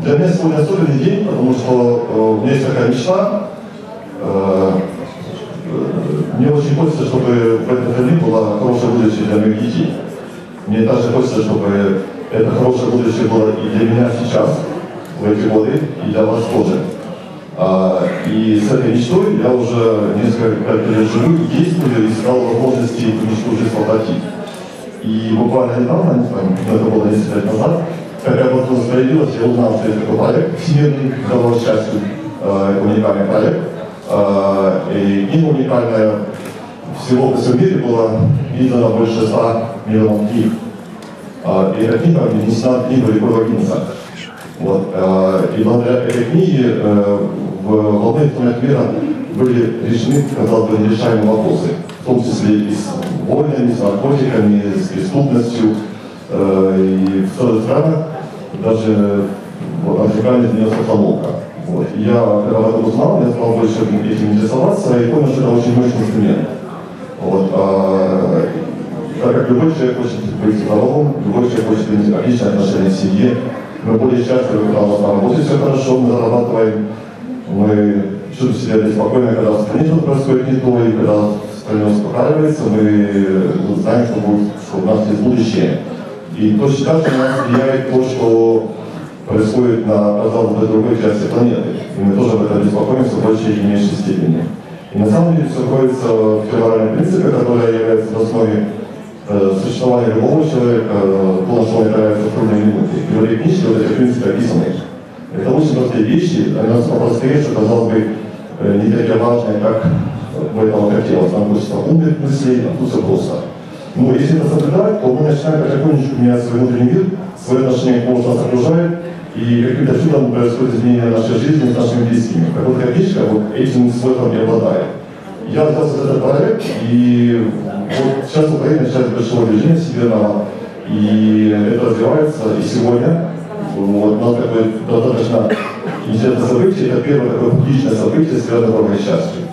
Для меня сегодня особенный день, потому что у меня есть такая мечта. Мне очень хочется, чтобы в этой стране было хорошее будущее для моих детей. Мне также хочется, чтобы это хорошее будущее было и для меня сейчас, в эти годы, и для вас тоже. И с этой мечтой я уже несколько лет живу, действую и искал возможности эту мечту жизнь воплотить. И буквально недавно, это было несколько лет назад, когда возможность появилась, я узнал, что это такой проект всемирный, давал счастью, это уникальный проект. И книга уникальная, всего по всему мире было издано больше 100 миллионов книг. И эта книга внесена в книгу рекордов Гиннесса. Вот. И благодаря этой книге в одной из стран мира были решены, казалось бы, нерешаемые вопросы, в том числе и с войнами, с наркотиками, с преступностью. И в целых странах даже в Африке изменилась обстановка. Вот. Я, когда об этом узнал, я стал больше этим интересоваться и понял, что это очень мощный инструмент. Вот. Так как любой человек хочет быть здоровым, любой человек хочет иметь отличные отношения в семье, мы более счастливы, когда у нас на работе все хорошо, мы зарабатываем, мы чувствуем себя спокойно, когда в стране что-то происходит не то, и когда в стране успокаивается, мы знаем, что у нас есть будущее. И точно так же на нас влияет то, что происходит на, казалось бы, другой части планеты. И мы тоже об этом беспокоимся в большей или меньшей степени. И на самом деле все кроется в федеральном принципе, который является в основе существования любого человека, то, на что он опирается в трудные минуты. И в этой книжке вот эти принципы описаны. Это очень простые вещи, они настолько простые, что, казалось бы, не такие важные, как в этом хотелось. Нам хочется умных мыслей, а тут все просто. Но если это соблюдать, то мы начинаем потихонечку менять свой внутренний мир, свое отношение к тому, что нас окружает, и каким-то чудом происходит изменение нашей жизни с нашими близкими. Как вот эта книжка вот этим свойством не обладает. Я взялся за этот проект, и вот сейчас Украина часть большого движения всемирного, и это развивается и сегодня. Вот, у нас такое достаточно интересное событие, это первое такое публичное событие, связанное с счастьем.